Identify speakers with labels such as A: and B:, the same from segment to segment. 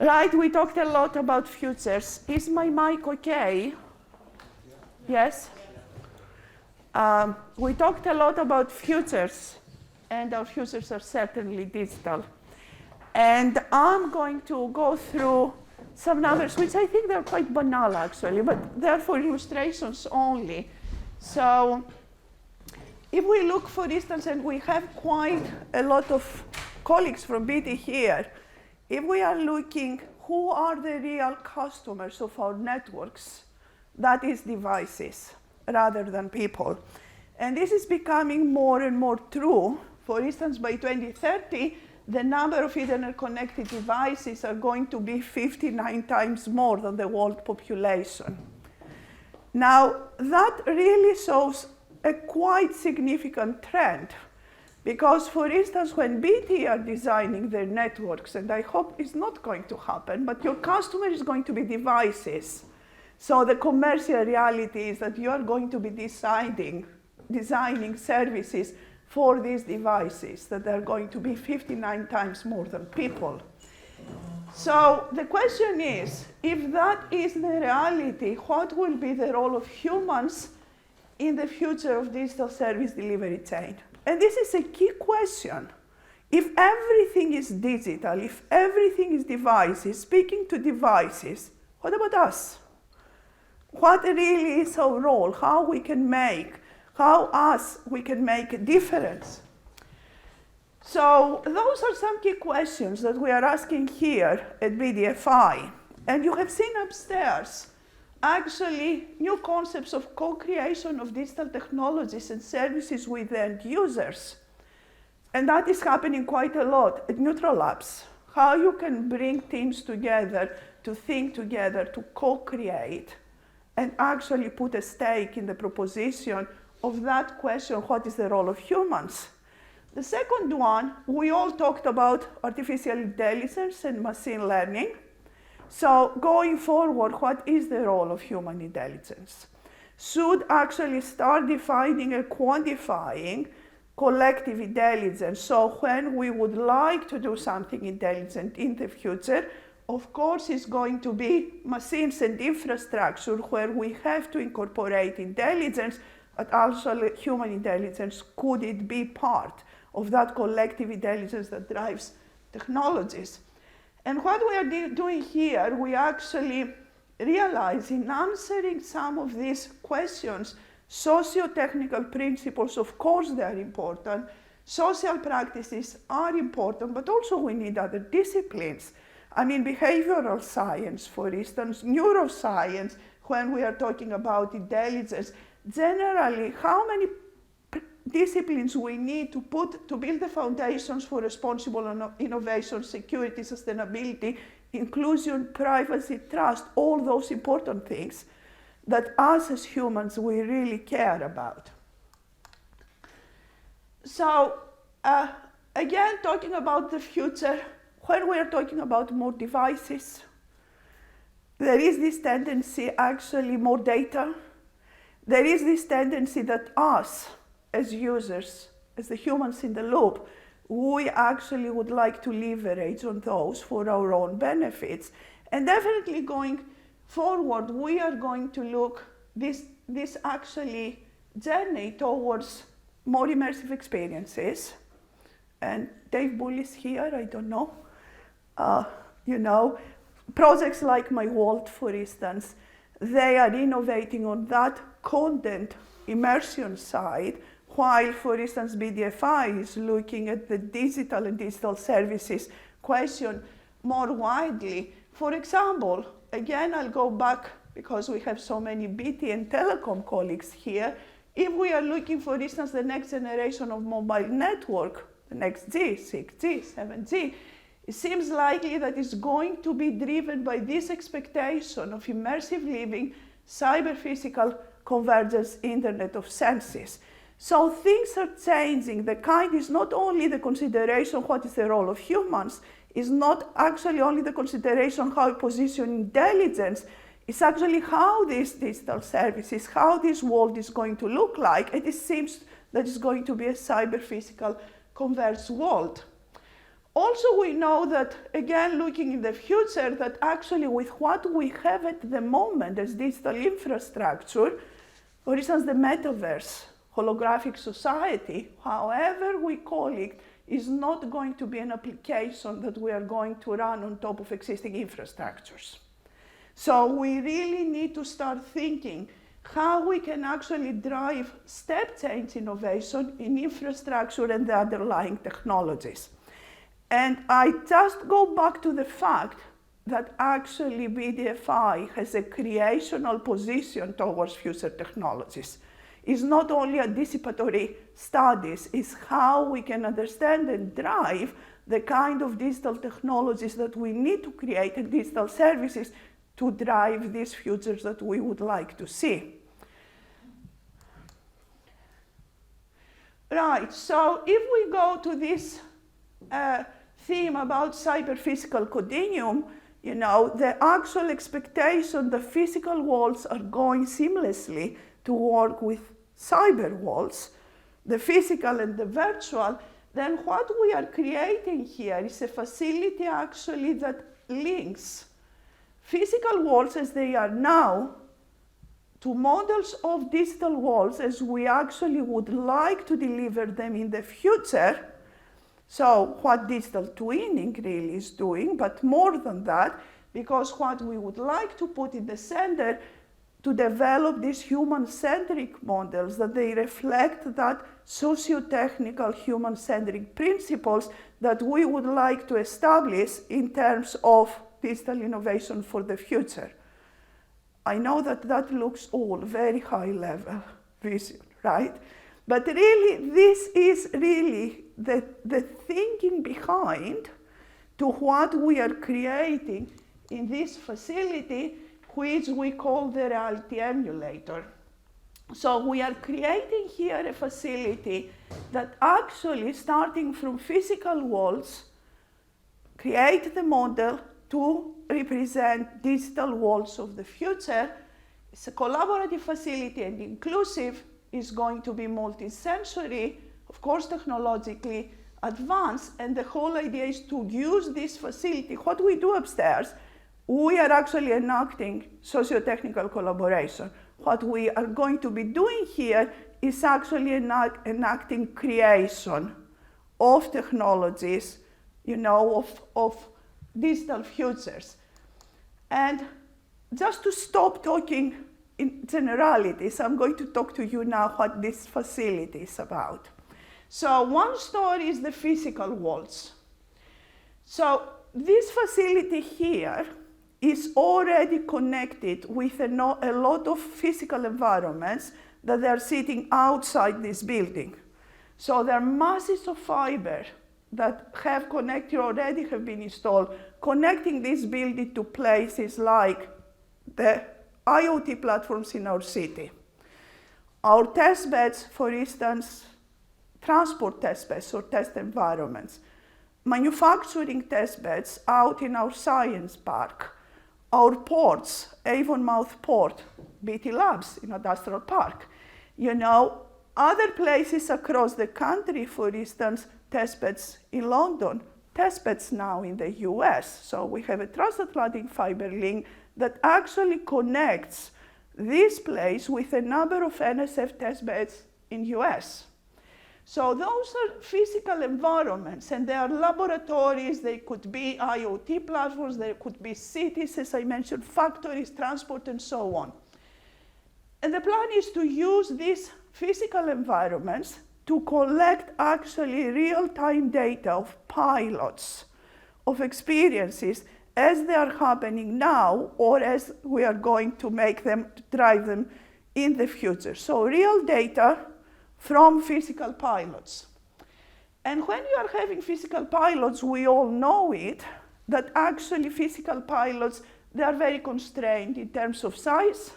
A: Right, we talked a lot about futures. Is my mic okay? Yes? We talked a lot about futures, and our futures are certainly digital. And I'm going to go through some numbers, which I think they're quite banal, actually, but they're for illustrations only. So if we look, for instance, and we have quite a lot of colleagues from BT here, if we are looking who are the real customers of our networks, that is devices rather than people. And this is becoming more and more true. For instance, by 2030, the number of Ethernet-connected devices are going to be 59 times more than the world population. Now, that really shows a quite significant trend, because, for instance, when BT are designing their networks, and I hope it's not going to happen, but your customer is going to be devices. So the commercial reality is that you are going to be designing services for these devices that are going to be 59 times more than people. So the question is, if that is the reality, what will be the role of humans in the future of digital service delivery chain? And this is a key question. If everything is digital, if everything is devices, speaking to devices, what about us? What really is our role? How we can make a difference? So those are some key questions that we are asking here at BDFI. And you have seen upstairs, actually, new concepts of co-creation of digital technologies and services with end users. And that is happening quite a lot at Neutral Labs. How you can bring teams together to think together, to co-create, and actually put a stake in the proposition of that question, what is the role of humans? The second one, we all talked about artificial intelligence and machine learning. So going forward, what is the role of human intelligence? Should actually start defining and quantifying collective intelligence. So when we would like to do something intelligent in the future, of course, it's going to be machines and infrastructure where we have to incorporate intelligence, but also human intelligence. Could it be part of that collective intelligence that drives technologies? And what we are doing here, we actually realize in answering some of these questions, socio-technical principles, of course, they are important. Social practices are important, but also we need other disciplines. I mean, behavioral science, for instance, neuroscience, when we are talking about intelligence, generally, how many disciplines we need to build the foundations for responsible innovation, security, sustainability, inclusion, privacy, trust, all those important things that us as humans, we really care about. So again, talking about the future, when we are talking about more devices, there is this tendency, actually more data. There is this tendency that us, as users, as the humans in the loop, we actually would like to leverage on those for our own benefits. And definitely going forward, we are going to look this actually journey towards more immersive experiences. And Dave Bull is here, I don't know. Projects like My World, for instance, they are innovating on that content immersion side, while, for instance, BDFI is looking at the digital and digital services question more widely. For example, again, I'll go back because we have so many BT and telecom colleagues here. If we are looking, for instance, the next generation of mobile network, the next G, 6G, 7G, it seems likely that it's going to be driven by this expectation of immersive living, cyber-physical convergence, Internet of Senses. So things are changing. The kind is not only the consideration what is the role of humans, is not actually only the consideration how we position intelligence, it's actually how these digital services, how this world is going to look like, and it seems that it's going to be a cyber-physical converged world. Also, we know that, again, looking in the future, that actually with what we have at the moment as digital infrastructure, for instance, the metaverse, holographic society, however we call it, is not going to be an application that we are going to run on top of existing infrastructures. So we really need to start thinking how we can actually drive step change innovation in infrastructure and the underlying technologies. And I just go back to the fact that actually BDFI has a creational position towards future technologies. It's not only anticipatory studies, it's how we can understand and drive the kind of digital technologies that we need to create and digital services to drive these futures that we would like to see. Right, so if we go to this theme about cyber-physical continuum, you know, the actual expectation that physical worlds are going seamlessly to work with cyber worlds, the physical and the virtual, then what we are creating here is a facility actually that links physical worlds as they are now to models of digital worlds as we actually would like to deliver them in the future. So what digital twinning really is doing, but more than that, because what we would like to put in the center to develop these human-centric models that they reflect that socio-technical human-centric principles that we would like to establish in terms of digital innovation for the future. I know that that looks all very high-level vision, right? But really, this is really the thinking behind to what we are creating in this facility, which we call the reality emulator. So we are creating here a facility that actually, starting from physical worlds, create the model to represent digital worlds of the future. It's a collaborative facility and inclusive. Is going to be multi-sensory, of course technologically advanced, and the whole idea is to use this facility. What we do upstairs, we are actually enacting socio-technical collaboration. What we are going to be doing here is actually enacting creation of technologies, you know, of digital futures. And just to stop talking in generalities, I'm going to talk to you now what this facility is about. So one story is the physical worlds. So this facility here is already connected with a lot of physical environments that are sitting outside this building. So there are masses of fiber that have connected, already have been installed, connecting this building to places like the IoT platforms in our city. Our test beds, for instance, transport test beds or test environments, manufacturing test beds out in our science park, our ports, Avonmouth Port, BT Labs in Industrial Park, you know, other places across the country, for instance, test beds in London, test beds now in the US. So we have a transatlantic fiber link that actually connects this place with a number of NSF test beds in US. So those are physical environments, and they are laboratories, they could be IoT platforms, they could be cities, as I mentioned, factories, transport, and so on. And the plan is to use these physical environments to collect actually real-time data of pilots, of experiences, as they are happening now, or as we are going to make them, drive them in the future. So real data from physical pilots. And when you are having physical pilots, we all know it, that actually physical pilots, they are very constrained in terms of size,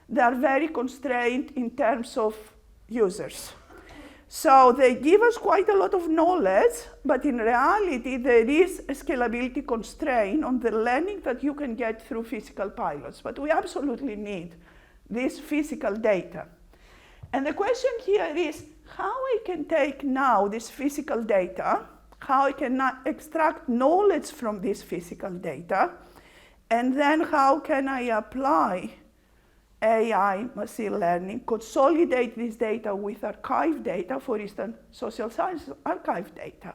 A: they are very constrained in terms of users. So they give us quite a lot of knowledge, but in reality, there is a scalability constraint on the learning that you can get through physical pilots. But we absolutely need this physical data. And the question here is how we can take now this physical data, how I can extract knowledge from this physical data, and then how can I apply AI, machine learning, consolidate this data with archive data, for instance, social science archive data.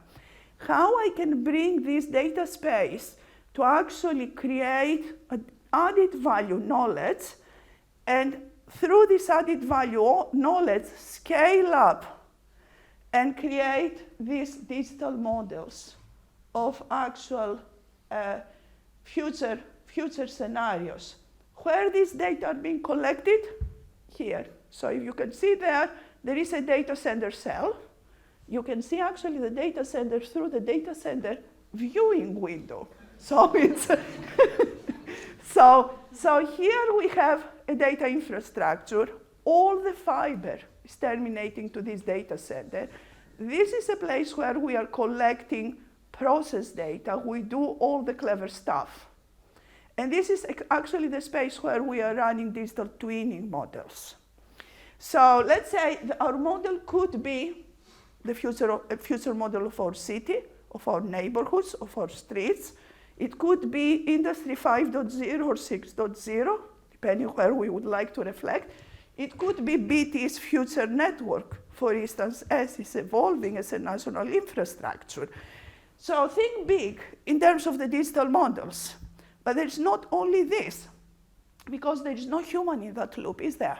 A: How I can bring this data space to actually create added value knowledge, and through this added value knowledge, scale up and create these digital models of actual future scenarios. Where these data are being collected? Here. So if you can see there is a data center cell. You can see actually the data center through the data center viewing window. So it's so here we have a data infrastructure. All the fiber is terminating to this data center. This is a place where we are collecting process data. We do all the clever stuff. And this is actually the space where we are running digital twinning models. So let's say our model could be the future model of our city, of our neighborhoods, of our streets. It could be Industry 5.0 or 6.0, depending where we would like to reflect. It could be BT's future network, for instance, as it's evolving as a national infrastructure. So think big in terms of the digital models. But there's not only this, because there is no human in that loop, is there?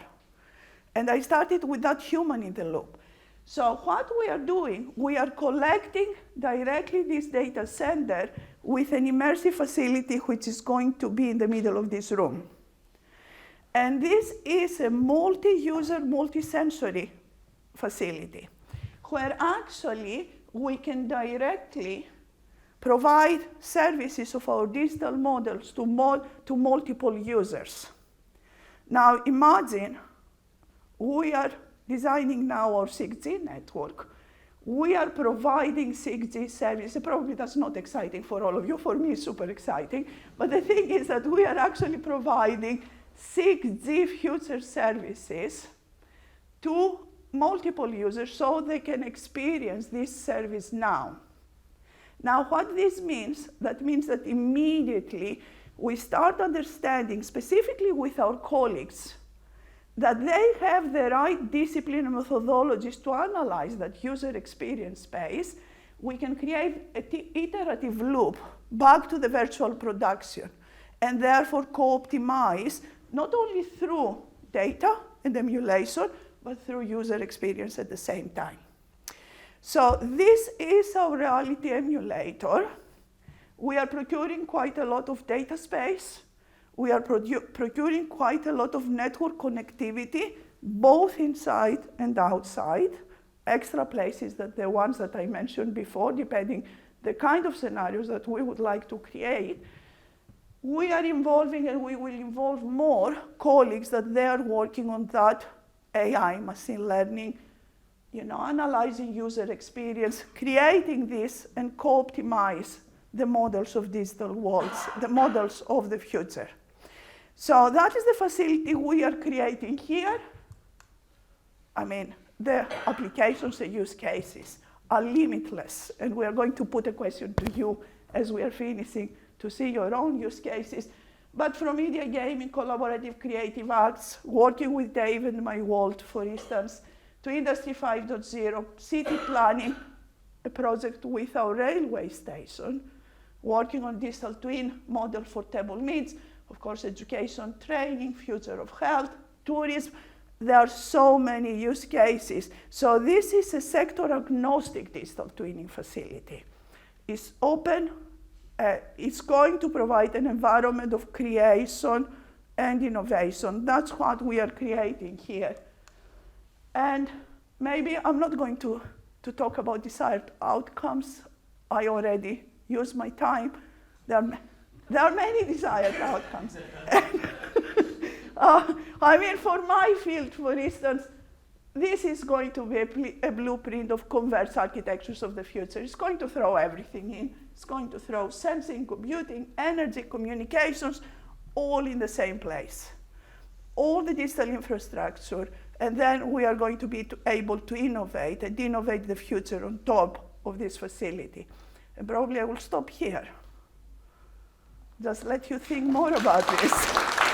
A: And I started with that human in the loop. So what we are doing, we are collecting directly this data center with an immersive facility which is going to be in the middle of this room. And this is a multi-user, multi-sensory facility, where actually we can directly provide services of our digital models to multiple users. Now imagine we are designing now our 6G network. We are providing 6G service. Probably that's not exciting for all of you. For me, it's super exciting. But the thing is that we are actually providing 6G future services to multiple users so they can experience this service now. Now, what this means, that means that immediately we start understanding, specifically with our colleagues, that they have the right discipline and methodologies to analyze that user experience space. We can create an iterative loop back to the virtual production, and therefore co-optimize not only through data and emulation, but through user experience at the same time. So this is our reality emulator. We are procuring quite a lot of data space. We are procuring quite a lot of network connectivity, both inside and outside, extra places that the ones that I mentioned before, depending the kind of scenarios that we would like to create. We are involving, and we will involve more colleagues that they are working on that AI, machine learning, analyzing user experience, creating this, and co-optimize the models of digital worlds, the models of the future. So that is the facility we are creating here. I mean, the applications and use cases are limitless, and we are going to put a question to you as we are finishing to see your own use cases. But from media gaming, collaborative creative arts, working with Dave and my world, for instance, to Industry 5.0, city planning, a project with our railway station, working on digital twin model for table meets, of course, education, training, future of health, tourism. There are so many use cases. So this is a sector-agnostic digital twinning facility. It's open. It's going to provide an environment of creation and innovation. That's what we are creating here. And maybe I'm not going to talk about desired outcomes. I already used my time. There are many desired outcomes. I mean, for my field, for instance, this is going to be a blueprint of converged architectures of the future. It's going to throw everything in. It's going to throw sensing, computing, energy, communications, all in the same place. All the digital infrastructure, and then we are going to be able to innovate and innovate the future on top of this facility. And probably I will stop here. Just let you think more about this.